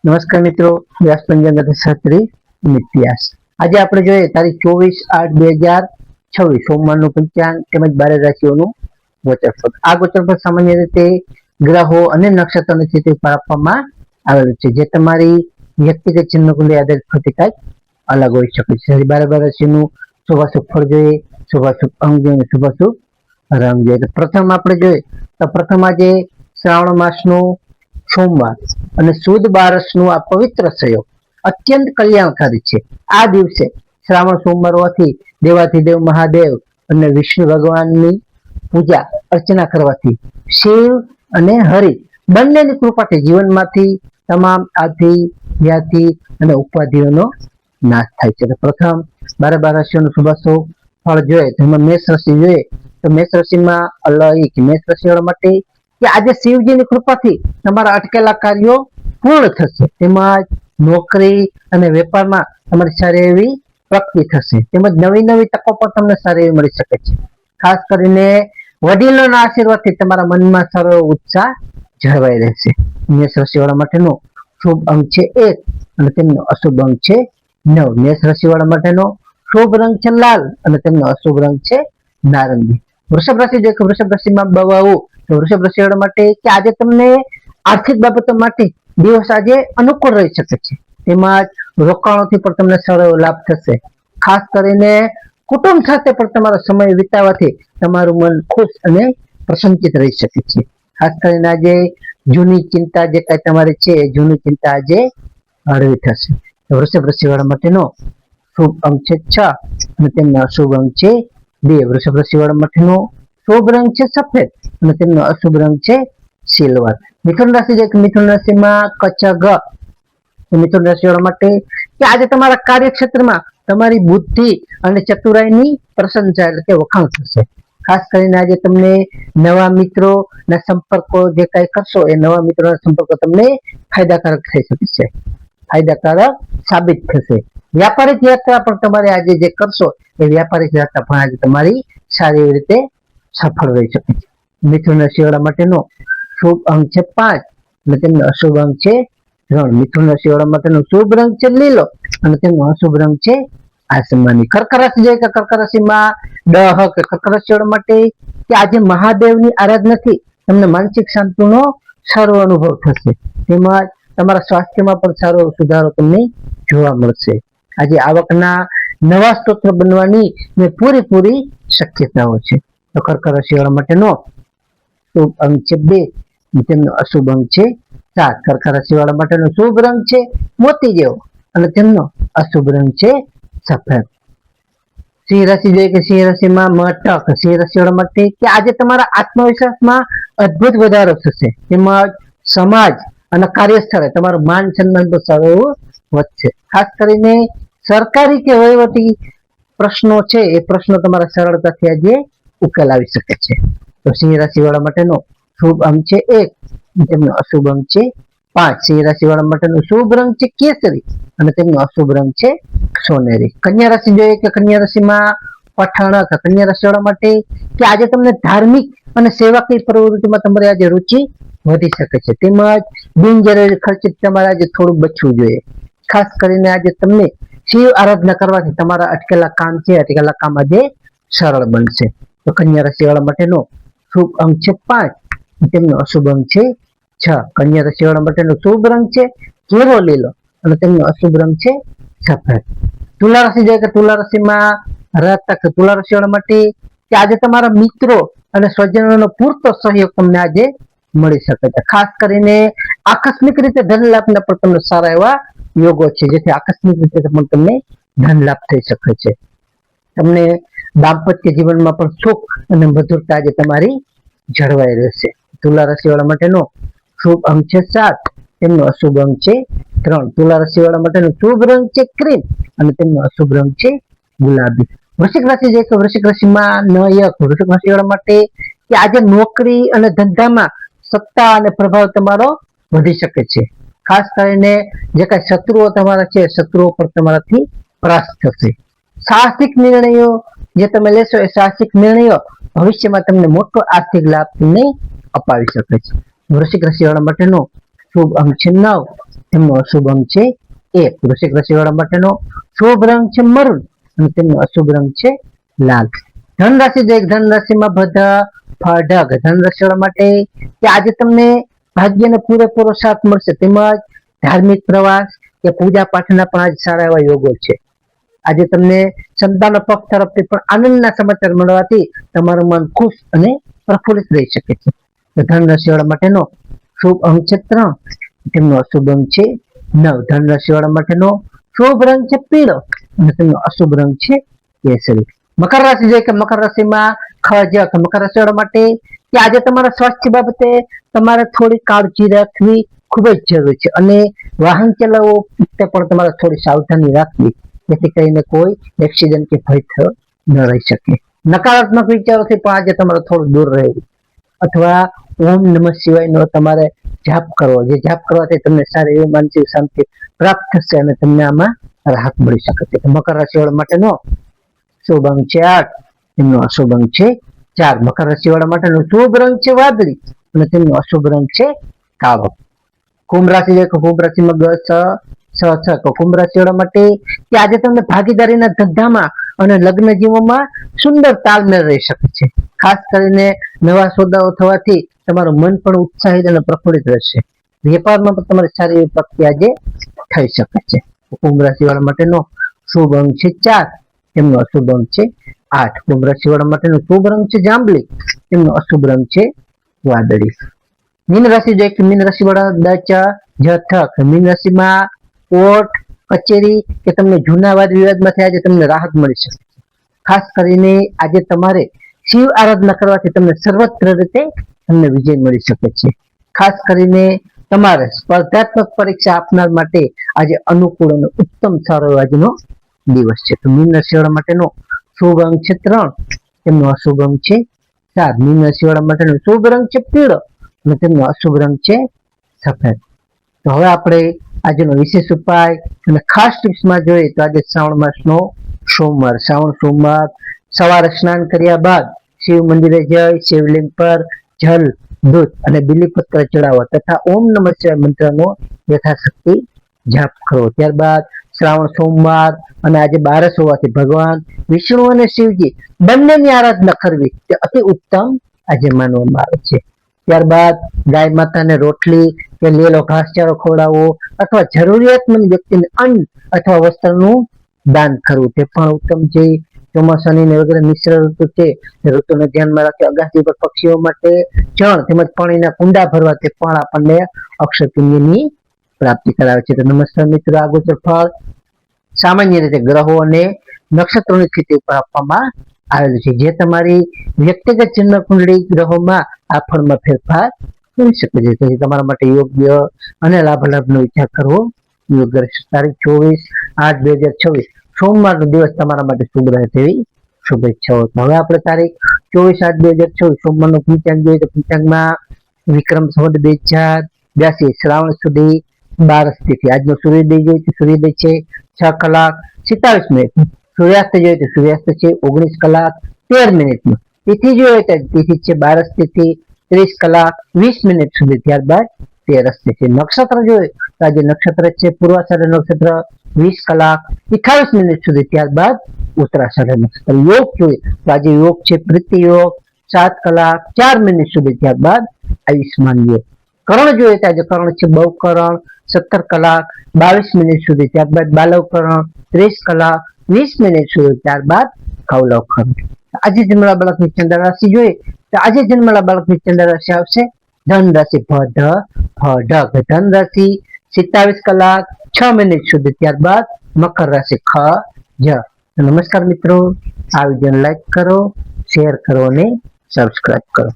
નમસ્કાર મિત્રો, વ્યાસ પંચાંગ શાસ્ત્રી ઇતિહાસ. આજે આપણે જોઈએ તારીખ 24/8/2026 સોમવારનું પંચાંગ તેમજ 12 રાશિઓનું ગોચરફળ. આ ગોચરફળ સામાન્ય રીતે ગ્રહો અને નક્ષત્રોની સ્થિતિ પર આપવામાં આવેલું છે, જે તમારી વ્યક્તિગત જન્મકુંડળી આધારિત ફરતી કંઈક અલગ હોઈ શકે છે. 12 રાશિનું શુભાશુભ ફળ જોઈએ, શુભાશુભ અંગ જોઈએ, શુભાશુભ રંગ જોઈએ. પ્રથમ આપણે જોઈએ તો પ્રથમ આજે શ્રાવણ માસનું સોમવાર અને સુદ બારસનું આ પવિત્ર સંયોગ અત્યંત કલ્યાણકારી છે. આ દિવસે શ્રાવણ સોમવાર હોવાથી દેવાધિદેવ મહાદેવ અને વિષ્ણુ ભગવાનની પૂજા અર્ચના કરવાથી શિવ અને હરિ બંનેની કૃપાથી જીવનમાંથી તમામ આધિ વ્યાધિ અને ઉપાધિઓનો નાશ થાય છે. પ્રથમ 12 રાશિઓનું શુભાશુભ ફળ જોઈએ તો એમાં મેષ રાશિ જોઈએ તો મેષ રાશિમાં અલૌકિક મેષ રાશિવાળા માટે કે આજે શિવજીની કૃપાથી તમારા અટકેલા કાર્યો પૂર્ણ થશે. તેમજ નોકરી અને વેપારમાં તમારી સારી એવી પ્રગતિ થશે. તેમજ નવી નવી તકો પણ તમને સારી એવી મળી શકે છે. ખાસ કરીને વડીલોના આશીર્વાદથી તમારા મનમાં સારો ઉત્સાહ જળવાઈ રહેશે. મેષ રાશિવાળા માટેનો શુભ અંક છે 1 અને તેમનો અશુભ અંક છે 9. મેષ રાશિવાળા માટેનો શુભ રંગ છે લાલ અને તેમનો અશુભ રંગ છે નારંગી. વૃષભ રાશિ જે વૃષભ રાશિમાં બવાઓ તો વૃષભ રાશિવાળા માટે કે આજે તમને આર્થિક બાબતો માટે દિવસ આજે અનુકૂળ રહી શકે છે. તેમજ રોકાણોથી પણ તમને સારો લાભ થશે. ખાસ કરીને કુટુંબ સાથે પણ તમારો સમય વિતાવવાથી તમારું મન ખુશ અને પ્રસન્નચિત રહી શકે છે. ખાસ કરીને આજે જૂની ચિંતા જે કઈ તમારી છે એ જૂની ચિંતા આજે હળવી થશે. વૃષભ રાશિવાળા માટેનો શુભ અંક છે 6 અને તેમનો અશુભ અંક છે 2. વૃષભ રાશિવાળા માટેનો શુભ રંગ છે સફેદ અને તેમનો અશુભ રંગ છે સિલ્વર. મિથુન રાશિ જે મિથુન રાશિમાં કચગ મિથુન રાશિવાળા માટે કે આજે તમારા કાર્યક્ષેત્રમાં તમારી બુદ્ધિ અને ચતુરાઈની પ્રશંસા એટલે કે વખાણ થશે. ખાસ કરીને આજે તમને નવા મિત્રો ના સંપર્કો જે કઈ કરશો એ નવા મિત્રોના સંપર્કો તમને ફાયદાકારક થઈ શકે છે, ફાયદાકારક સાબિત થશે. વ્યાપારિક યાત્રા પણ તમારે આજે જે કરશો એ વ્યાપારિક યાત્રા પણ આજે તમારી સારી એવી રીતે સફળ રહી શકે છે. મિથુન રાશિવાળા માટેનો શુભ અંક છે 5 અને તેમનો અશુભ અંક છે 3. મિથુન રાશિવાળા માટેનો શુભ રંગ છે લીલો અને તેમનો અશુભ રંગ છે આસમાની. કર્ક રાશિ જે કે કર્ક રાશિમાં કર્ક રાશિવાળા માટે કે આજે મહાદેવની આરાધનાથી તમને માનસિક શાંતિનો સારો અનુભવ થશે. તેમજ તમારા સ્વાસ્થ્યમાં પણ સારો સુધારો તમને જોવા મળશે. આજે આવકના નવા સ્ત્રોત બનવાની પૂરી શક્યતાઓ છે. તો કર્ક રાશિવાળા માટેનો શુભ અંક છે 2 તેમનો અશુભ અંક છે 7. કર્ક રાશિવાળા માટેનો શુભ રંગ છે મોતી જેવો અને તેમનો અશુભ રંગ છે સફેદ. સિંહ રાશિ જોઈએ કે સિંહ રાશિમાં મટક સિંહ રાશિવાળા માટે કે આજે તમારા આત્મવિશ્વાસમાં અદ્ભુત વધારો થશે. તેમજ સમાજ અને કાર્યસ્થળે તમારું માન સન્માન તો સારું એવું વધશે. ખાસ કરીને સરકારી કે વહીવટી પ્રશ્નો છે એ પ્રશ્નો તમારા સરળતાથી આજે ઉકેલ આવી શકે છે. તો સિંહ રાશિવાળા માટેનો શુભ અંક છે 1 તેમનો અશુભ અંક છે 5. સિંહ રાશિવાળા માટેનો શુભ રંગ છે કેસરી અને તેમનો અશુભ રંગ છે સોનેરી. કન્યા રાશિ જોઈએ કે કન્યા રાશિમાં પઠાણક કન્યા રાશિવાળા માટે કે આજે તમને ધાર્મિક અને સેવાકીય પ્રવૃત્તિમાં તમારી આજે રુચિ વધી શકે છે. તેમજ બિનજરૂરી ખર્ચ તમારે આજે થોડું બચવું જોઈએ. ખાસ કરીને આજે તમને શિવ આરાધના કરવાથી તમારા અટકેલા કામ છે અટકેલા કામ આજે સરળ બનશે. તો કન્યા રાશિવાળા માટેનો શુભ અંક છે 5 તેમનો અશુભ અંક છે 6. કન્યા રાશિવાળા માટેનો શુભ રંગ છે ઘેરો લીલો અને તેમનો અશુભ રંગ છે સફેદ. તુલા રાશિ જાય કે તુલા રાશિમાં રહેતા તુલા રાશિવાળા માટે કે આજે તમારા મિત્રો અને સ્વજનોનો પૂરતો સહયોગ તમને આજે મળી શકે છે. ખાસ કરીને આકસ્મિક રીતે ધન લાભના પણ તમને સારા એવા યોગો છે, જેથી આકસ્મિક રીતે પણ તમને ધન લાભ થઈ શકે છે. તમને દાંપત્ય જીવનમાં પણ સુખ અને મધુરતા આજે તમારી જળવાઈ રહેશે. તુલા રાશિવાળા માટેનો શુભ અંક છે 7 તેમનો અશુભ અંક છે 3. તુલા રાશિવાળા માટેનો શુભ રંગ છે ક્રીમ અને તેમનો અશુભ રંગ છે ગુલાબી. વૃશ્ચિક રાશિ જે વૃશ્ચિક રાશિમાં વૃશ્ચિક રાશિવાળા માટે કે આજે નોકરી અને ધંધામાં સત્તા અને પ્રભાવ તમારો વધી શકે છે. ખાસ કરીને જે કઈ શત્રુઓ તમારા છે શત્રુઓ પર તમારાથી પરાસ્ત થશે. સાહસિક નિર્ણયો જે તમે લેશો એ સાહસિક નિર્ણયો ભવિષ્યમાં તમને મોટો આર્થિક લાભ તમને અપાવી શકે છે. વૃશ્ચિક રાશિવાળા માટેનો શુભ અંક છે 9 તેમનો અશુભ અંક છે 1. વૃશ્ચિક રાશિ વાળા માટેનો શુભ રંગ છે મરૂન અને તેમનો અશુભ રંગ છે લાલ. ધન રાશિ ધન રાશિમાં બધા ફળઢગ ધન રાશિ વાળા માટે કે આજે તમને ભાગ્યનો પૂરેપૂરો સાથ મળશે, તેમજ ધાર્મિક પ્રવાસ કે પૂજા પાઠના પણ આજે સારા એવા યોગો છે. આજે તમને સંતાનના પક્ષ તરફથી પણ આનંદના સમાચાર મળવાથી તમારું મન ખુશ અને પ્રફુલ્લિત રહી શકે છે. ધન રાશિ વાળા માટેનો શુભ અંક છે 3, તેમનો અશુભ અંક છે 9. ધન રાશિ વાળા માટેનો શુભ રંગ છે પીળો અને તેમનો અશુભ રંગ છે કેસરી. મકર રાશિ જોઈએ કે મકર રાશિમાં મકર રાશિ વાળા માટે કે આજે તમારા સ્વાસ્થ્ય બાબતે તમારે થોડી કાળજી રાખવી ખૂબ જ જરૂરી છે અને વાહન ચલાવવો તે પણ તમારે થોડી સાવધાની રાખવી, જેથી કરીને કોઈ એક્સિડન્ટ કે ભય થયો ન રહી શકે. નકારાત્મક વિચારોથી પણ આજે તમારે થોડું દૂર રહેવું અથવા ઓમ નમઃ શિવાયનો તમારે જાપ કરવો, જે જાપ કરવાથી તમને સારી એવી માનસિક શાંતિ પ્રાપ્ત થશે અને તમને આમાં રાહત મળી શકે છે. મકર રાશિ વાળા માટેનો શુભ અંક છે 8, તેમનો અશુભ અંક છે 4. મકર રાશિ વાળા માટેનો શુભ રંગ છે વાદળી અને તેમનો અશુભ રંગ છે કાળો. કુંભ રાશિ છે કે કુંભ રાશિમાં કુંભ રાશિ વાળા માટે કે આજે તમને ભાગીદારીના ધંધામાં અને લગ્ન જીવનમાં સુંદર તાલમેલ રહી શકે છે. ખાસ કરીને નવા સોદાઓ થવાથી તમારું મન પણ ઉત્સાહિત અને પ્રફુલ્લિત રહેશે. વેપારમાં પણ તમારી સારી એવી પ્રગતિ આજે થઈ શકે છે. કુંભ રાશિ વાળા માટેનો શુભ અંક છે 4, તેમનો અશુભ અંક છે 8. કુંભ રાશિ વાળા માટેનો શુભ રંગ છે જાંબલી, તેમનો અશુભ રંગ છે વાદળી. મીન રાશિ જોઈએ કે મીન રાશિ વાળા મીન રાશિમાં કોર્ટ કચેરી કે તમને જૂના વાદ વિવાદમાંથી આજે તમને રાહત મળી શકે છે. ખાસ કરીને આજે તમારે શિવ આરાધના કરવાથી તમને સર્વત્ર રીતે તમને વિજય મળી શકે છે. ખાસ કરીને તમારે સ્પર્ધાત્મક પરીક્ષા આપનાર માટે આજે અનુકૂળ અને ઉત્તમ સારો આજનો દિવસ છે. તો મીન રાશિવાળા માટેનો શુભ અંક છે 3, તેમનો અશુભ અંક છે 7. મીન રાશિવાળા માટેનો શુભ રંગ છે પીળો અને તેમનો અશુભ રંગ છે સફેદ. તો હવે આપણે આજનો વિશેષ ઉપાય અને ખાસ ટિપ્સમાં જોઈએ તો આજે શ્રાવણ માસનો સોમવાર, શ્રાવણ સોમવાર સવારે સ્નાન કર્યા બાદ શિવ મંદિરે જઈ શિવલિંગ પર જલ, દૂધ અને બીલીપત્ર ચડાવવા તથા ઓમ નમઃ શિવાય મંત્રનો યથાશક્તિ જાપ કરવો. ત્યારબાદ શ્રાવણ સોમવાર અને આજે બારસ હોવાથી ભગવાન વિષ્ણુ અને શિવજી બંનેની આરાધના કરવી તે અતિ ઉત્તમ આજે માનવામાં આવે છે. ત્યારબાદ ગાય માતાને રોટલી કે લીલો ઘાસચારો ખવડાવવો અથવા જરૂરિયાતમંદ વ્યક્તિને અન્ન અથવા વસ્ત્રનું દાન કરવું તે પણ ઉત્તમ છે. ચોમાસાની વગેરે મિશ્ર ઋતુ છે, ઋતુને ધ્યાનમાં રાખી અગાસી પર પક્ષીઓ માટે જળ તેમજ પાણીના કુંડા ભરવા તે પણ આપણને અક્ષય પુણ્યની પ્રાપ્તિ કરાવે છે. તો નમસ્કાર મિત્રો, આ ગોચર ફળ સામાન્ય રીતે ગ્રહો અને નક્ષત્રોની સ્થિતિ ઉપર આપવામાં આવેલું છે, જે તમારી વ્યક્તિગત જન્મ કુંડળી ગ્રહોમાં આ ફળમાં ફેરફાર કરી શકે છે. તેથી તમારા માટે યોગ્ય અને લાભાલાભનો વિચાર કરવો યોગ્ય રહેશે. તારીખ 24/8/2026 સોમવારનો દિવસ તમારા માટે શુભ રહે તેવી શુભેચ્છાઓ. હવે આપણે તારીખ 24/8/2026 સોમવારનો પંચાંગ જોઈએ તો પંચાંગમાં વિક્રમ સંવત 2082 શ્રાવણ સુધી 12 તિથિ. આજનો સૂર્યોદય જોઈએ તો સૂર્યોદય છે 6:47. સૂર્યાસ્ત જોઈએ તો સૂર્યાસ્ત છે 19:13. તિથિ જોઈએ તો તિથિ છે 12 તિથિ 30:20 સુધી. ત્યારબાદ 13 તિથિ. નક્ષત્ર જોઈએ તો આજે નક્ષત્ર છે પૂર્વાષાઢ નક્ષત્ર 20:28 સુધી. ત્યારબાદ ઉત્તરાષાઢ નક્ષત્ર. યોગ જોઈએ તો આજે યોગ છે પ્રીતિ યોગ 7:04 સુધી. ત્યારબાદ આયુષ્માન યોગ. કરણ જોઈએ તો આજે કરણ છે બહુકરણ 17:22 સુધી. ત્યારબાદ બાલવ કરણ 30:20 સુધી. ત્યારબાદ કૌલવ કરણ. આજે જન્મેલા બાળકની ચંદ્ર રાશિ જોઈએ તો આજે જન્મેલા બાળકની ચંદ્ર રાશિ આવશે ધન રાશિ ભ ધન રાશિ 27:06 સુધી. ત્યારબાદ મકર રાશિ જ. નમસ્કાર મિત્રો, આ વિડીયોને લાઈક કરો, શેર કરો અને સબસ્ક્રાઇબ કરો.